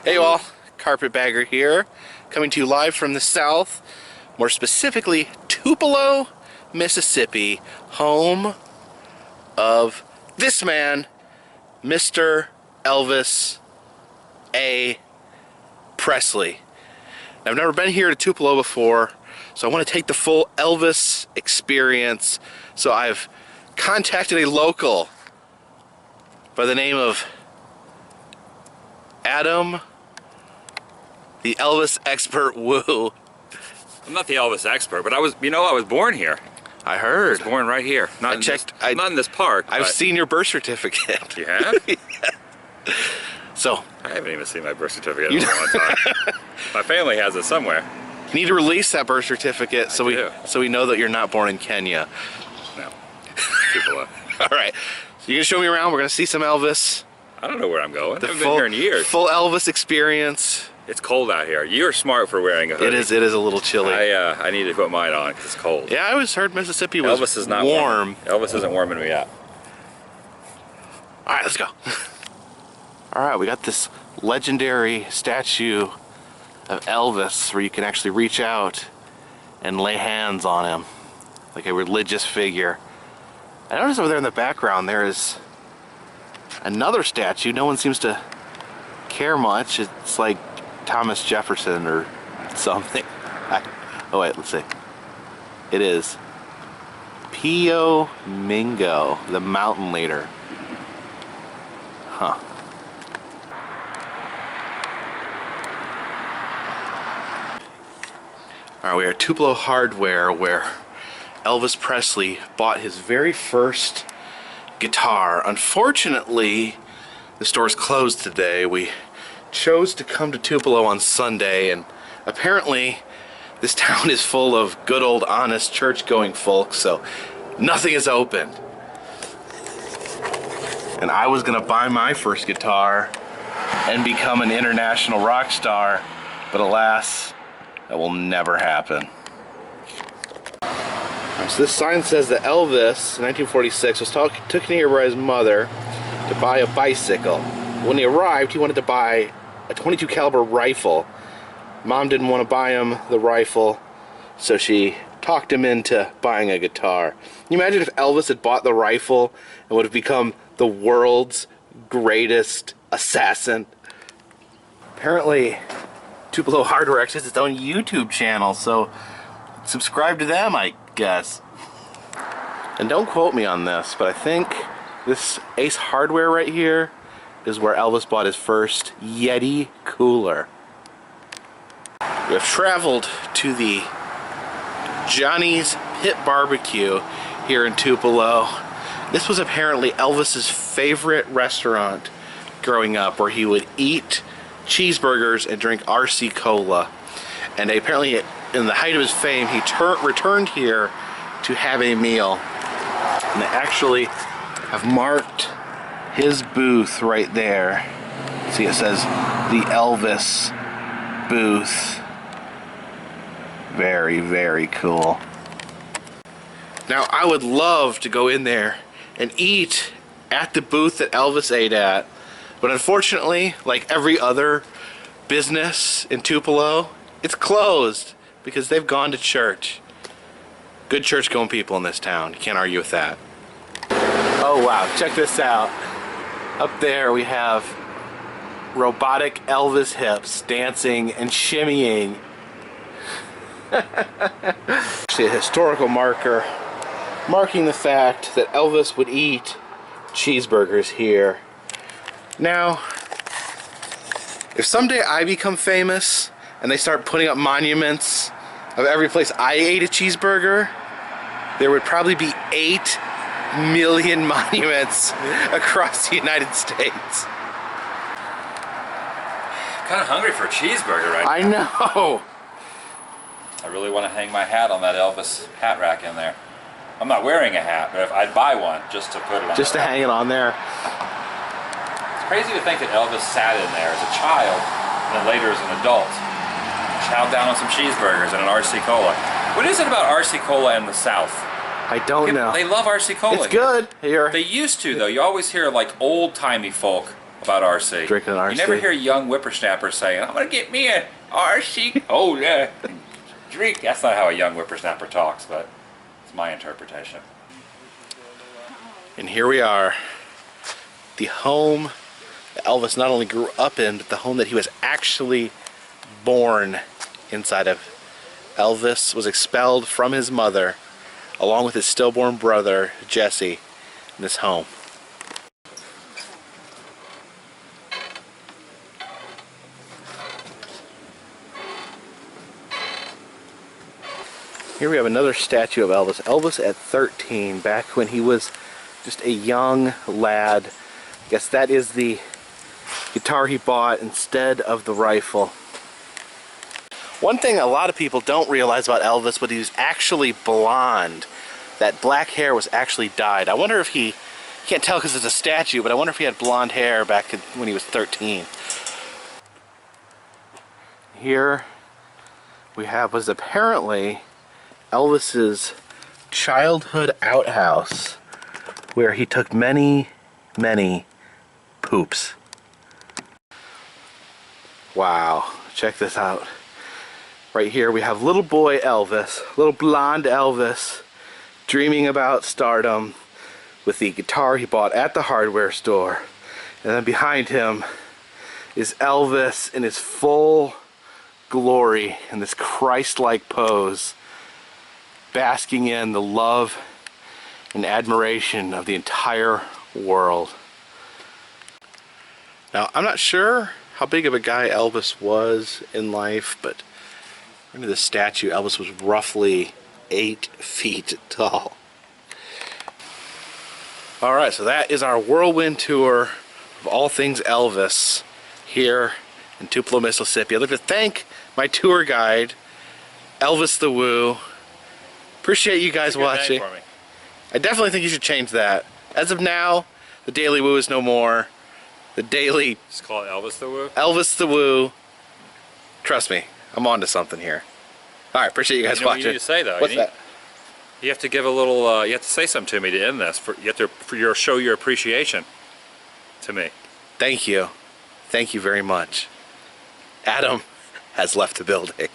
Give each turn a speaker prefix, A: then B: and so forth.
A: Hey all, Carpetbagger here, coming to you live from the south, more specifically Tupelo, Mississippi, home of this man, Mr. Elvis A. Presley. Now, I've never been here to Tupelo before, so I want to take the full Elvis experience, so I've contacted a local by the name of Adam, the Elvis expert Woo.
B: I'm not the Elvis expert, but I was born here.
A: I heard.
B: I was born right here. Not in this park.
A: I've seen your birth certificate.
B: You have?
A: Yeah. So.
B: I haven't even seen my birth certificate in a long time. My family has it somewhere.
A: You need to release that birth certificate so we know that you're not born in Kenya.
B: No. Tupelo.
A: All right. So you're gonna show me around. We're gonna see some Elvis.
B: I don't know where I'm going. I haven't been here in years.
A: Full Elvis experience.
B: It's cold out here. You're smart for wearing a hoodie.
A: It is a little chilly.
B: I need to put mine on because it's cold.
A: Yeah, I always heard Mississippi was
B: Elvis is not
A: warm.
B: Elvis isn't warming me up.
A: All right, let's go. All right, we got this legendary statue of Elvis where you can actually reach out and lay hands on him like a religious figure. I noticed over there in the background there is another statue. No one seems to care much. It's like Thomas Jefferson or something. Oh wait, let's see. It is Pio Mingo, the mountain leader. Huh. Alright, we are at Tupelo Hardware where Elvis Presley bought his very first guitar. Unfortunately, the store's closed today. We chose to come to Tupelo on Sunday, and apparently this town is full of good old honest church-going folks, so nothing is open. And I was gonna buy my first guitar and become an international rock star, but alas, that will never happen. So this sign says that Elvis, in 1946, was taken here by his mother to buy a bicycle. When he arrived, he wanted to buy a .22 caliber rifle. Mom didn't want to buy him the rifle, so she talked him into buying a guitar. Can you imagine if Elvis had bought the rifle and would have become the world's greatest assassin? Apparently, Tupelo Hardware has its own YouTube channel, so subscribe to them, I guess. And don't quote me on this, but I think this Ace Hardware right here is where Elvis bought his first Yeti cooler. We have traveled to the Johnny's Pit Barbecue here in Tupelo. This was apparently Elvis's favorite restaurant growing up, where he would eat cheeseburgers and drink RC Cola. And apparently, in the height of his fame, he returned here to have a meal. And they actually have marked his booth right there. See, it says the Elvis booth. Very, very cool. Now, I would love to go in there and eat at the booth that Elvis ate at, but unfortunately, like every other business in Tupelo, it's closed because they've gone to church. Good church-going people in this town. You can't argue with that. Oh wow, check this out. Up there we have robotic Elvis hips dancing and shimmying. Actually, a historical marker marking the fact that Elvis would eat cheeseburgers here. Now, if someday I become famous and they start putting up monuments of every place I ate a cheeseburger, there would probably be 8 million monuments across the United States.
B: Kind of hungry for a cheeseburger right now.
A: I know.
B: I really want to hang my hat on that Elvis hat rack in there. I'm not wearing a hat, but if I'd buy one just to put it on.
A: Just to hang it on there.
B: It's crazy to think that Elvis sat in there as a child and then later as an adult. Chowed down on some cheeseburgers and an RC Cola. What is it about RC Cola in the South?
A: I don't know.
B: They love RC Cola.
A: It's good here.
B: They used to, though. You always hear like old-timey folk about RC.
A: Drinking an RC.
B: You never hear young whippersnappers saying, I'm going to get me an RC. Oh, yeah. Drink. That's not how a young whippersnapper talks, but it's my interpretation.
A: And here we are. The home that Elvis not only grew up in, but the home that he was actually born inside of. Elvis was expelled from his mother, along with his stillborn brother, Jesse, in this home. Here we have another statue of Elvis. Elvis at 13, back when he was just a young lad. I guess that is the guitar he bought instead of the rifle. One thing a lot of people don't realize about Elvis, but he was actually blonde. That black hair was actually dyed. I wonder if he, can't tell because it's a statue, but I wonder if he had blonde hair back when he was 13. Here we have was apparently Elvis's childhood outhouse, where he took many, many poops. Wow, check this out. Right here we have little boy Elvis, little blonde Elvis, dreaming about stardom with the guitar he bought at the hardware store. And then behind him is Elvis in his full glory in this Christ-like pose, basking in the love and admiration of the entire world. Now, I'm not sure how big of a guy Elvis was in life, but according to this statue, Elvis was roughly 8 feet tall. Alright, so that is our whirlwind tour of all things Elvis here in Tupelo, Mississippi. I'd like to thank my tour guide, Elvis the Woo. Appreciate you guys watching.
B: For me.
A: I definitely think you should change that. As of now, the Daily Woo is no more. The Daily...
B: Just call it Elvis the Woo?
A: Elvis the Woo. Trust me, I'm on to something here. Alright, appreciate you guys watching.
B: What you need to say, though.
A: What's that?
B: You have to give a little, you have to say something to me to end this. You have to show your appreciation to me.
A: Thank you. Thank you very much. Adam has left the building.